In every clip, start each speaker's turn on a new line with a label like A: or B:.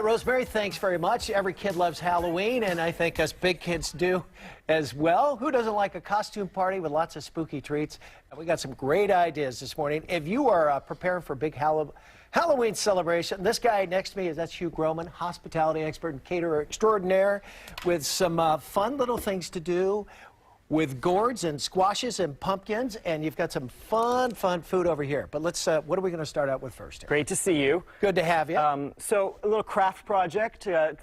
A: Rosemary, thanks very much. Every kid loves Halloween, and I think us big kids do as well. Who doesn't like a costume party with lots of spooky treats? We got some great ideas this morning. If you are preparing for a big Halloween celebration, this guy next to me, that's Hugh, hospitality expert and caterer extraordinaire, with some fun little things to do with gourds and squashes and pumpkins, and you've got some fun food over here. But let's, what are we going to start out with first here?
B: Great to see you.
A: Good to have you.
B: So a little craft project, a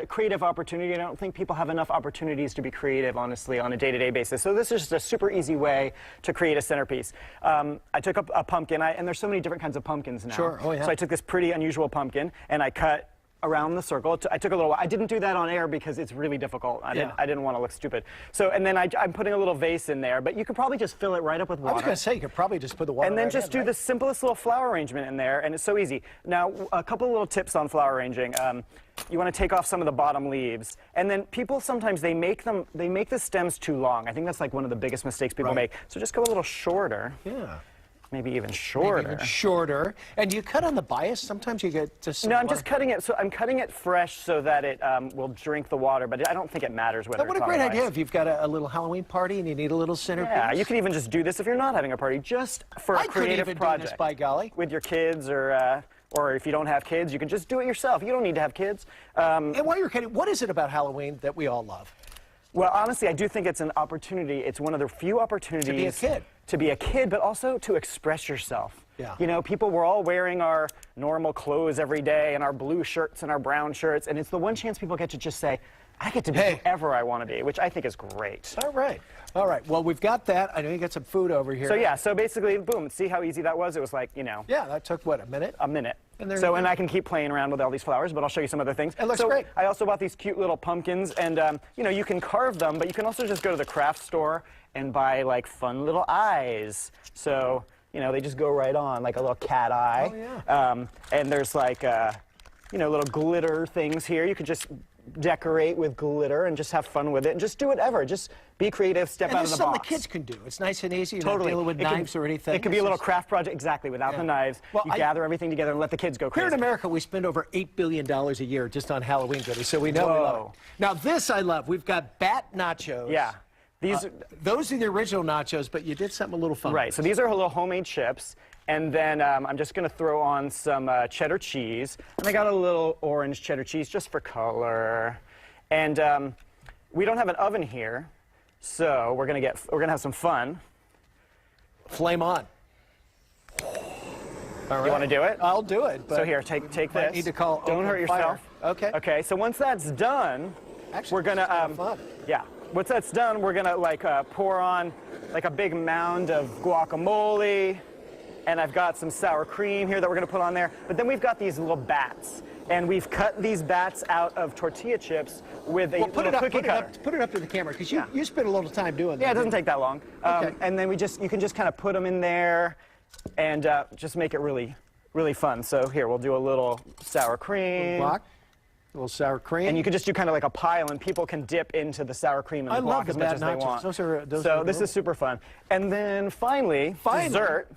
B: creative opportunity. I don't think people have enough opportunities to be creative, honestly, on a day-to-day basis. So this is just a super easy way to create a centerpiece. I took up a pumpkin, and there's so many different kinds of pumpkins now.
A: Sure, oh yeah.
B: So I took this pretty unusual pumpkin, and I cut around the circle. I took a little while. I didn't do that on air because it's really difficult. I didn't want to look stupid. So, and then I'm putting a little vase in there, but you could probably just fill it right up with water.
A: I was going to say, you could probably just put the water
B: and then
A: right
B: just do the simplest little flower arrangement in there, and it's so easy. Now, a couple of little tips on flower arranging. You want to take off some of the bottom leaves, and then people sometimes they make the stems too long. I think that's like one of the biggest mistakes people make. So just go a little shorter.
A: Yeah.
B: Maybe even shorter.
A: Maybe even shorter. And you cut on the bias? Sometimes you get just...
B: No, I'm just cutting it, so I'm cutting it fresh so that it will drink the water, but I don't think it matters whether
A: What a great idea if you've got a little Halloween party and you need a little centerpiece.
B: Yeah, you can even just do this if you're not having a party, just for a creative project.
A: I could even do this, by golly.
B: With your kids, or if you don't have kids, you can just do it yourself. You don't need to have kids.
A: And while you're kidding, what is it about Halloween that we all love?
B: Well, honestly, I do think it's an opportunity. It's one of the few opportunities...
A: To be a kid.
B: To be a kid, but also to express yourself.
A: Yeah.
B: You know, we're all wearing our normal clothes every day, and our blue shirts and our brown shirts, and it's the one chance people get to just say, I get to be whoever I want to be, which I think is great.
A: All right. All right. Well, we've got that. I know you got some food over here.
B: So, yeah. So, basically, boom. See how easy that was? It was like, you know.
A: Yeah, that took, what, a minute?
B: A minute.
A: And
B: I can keep playing around with all these flowers, but I'll show you some other things.
A: It looks great.
B: I also bought these cute little pumpkins, and, you know, you can carve them, but you can also just go to the craft store and buy, like, fun little eyes. So, you know, they just go right on, like a little cat eye.
A: Oh, yeah.
B: And there's, like, you know, little glitter things here. You could just decorate with glitter and just have fun with it and just do whatever. Just be creative, step out of the box.
A: And something the kids can do. It's nice and easy. You're not dealing with knives or anything.
B: It could be a little craft project, exactly, without the knives. Well, you gather everything together and let the kids go crazy.
A: Here in America, we spend over $8 billion a year just on Halloween goodies, so we know we love it. Now, this I love. We've got Bat Natchos.
B: Yeah.
A: Those are the original nachos, but you did something a little fun.
B: Right, so these are little homemade chips, and then I'm just going to throw on some cheddar cheese, and I got a little orange cheddar cheese just for color. And we don't have an oven here, so we're gonna have some fun.
A: Flame on. All right.
B: You want to do it?
A: I'll do it. But
B: so here, take this.
A: I need to call.
B: Don't hurt yourself.
A: Okay.
B: Okay. So once that's done, we're gonna
A: fun.
B: Yeah. Once that's done, we're gonna like pour on like a big mound of guacamole, and I've got some sour cream here that we're gonna put on there. But then we've got these little bats. And we've cut these bats out of tortilla chips with a little cookie cutter.
A: Put it up to the camera, because you spent a little time doing that.
B: Yeah, it doesn't take that long. Okay. And then you can just kind of put them in there and just make it really, really fun. So here, we'll do a little sour cream.
A: A little sour cream.
B: And you can just do kind of like a pile, and people can dip into the sour cream and the guac as much as they want.
A: So
B: this is super fun. And then finally, dessert.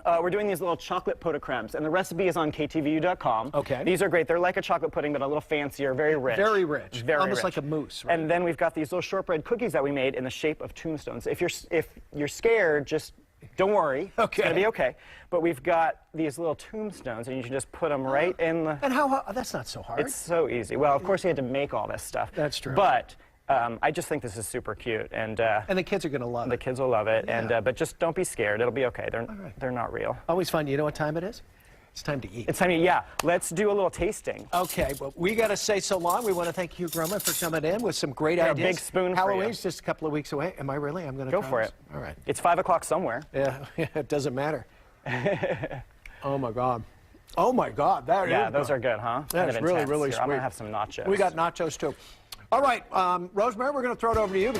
B: We're doing these little chocolate Pota Cremes, and the recipe is on ktvu.com.
A: Okay.
B: These are great. They're like a chocolate pudding, but a little fancier, very rich.
A: Very rich.
B: Very
A: Almost
B: rich.
A: like a mousse. Right?
B: And then we've got these little shortbread cookies that we made in the shape of tombstones. If you're scared, just don't worry.
A: Okay.
B: It's gonna be okay. But we've got these little tombstones, and you can just put them right in the...
A: And how? That's not so hard.
B: It's so easy. Well, of course, you had to make all this stuff.
A: That's true.
B: But I just think this is super cute, and
A: the kids are going to love it.
B: The kids will love it,
A: yeah.
B: and but just don't be scared. It'll be okay. They're not real.
A: Always fun. You know what time it is? It's time to eat.
B: It's time to eat. Yeah. Let's do a little tasting.
A: Okay. Well, we got to say so long. We want to thank Hugh for coming in with some great ideas.
B: A big spoon.
A: Halloween's just a couple of weeks away. Am I really? I'm going to
B: go for it.
A: All right.
B: It's 5 o'clock somewhere.
A: Yeah. It doesn't matter. Oh my God. Oh my God.
B: Yeah, those are good, huh?
A: That is really, really sweet.
B: I'm gonna have some nachos.
A: We got nachos too. All right, Rosemary, we're going to throw it over to you.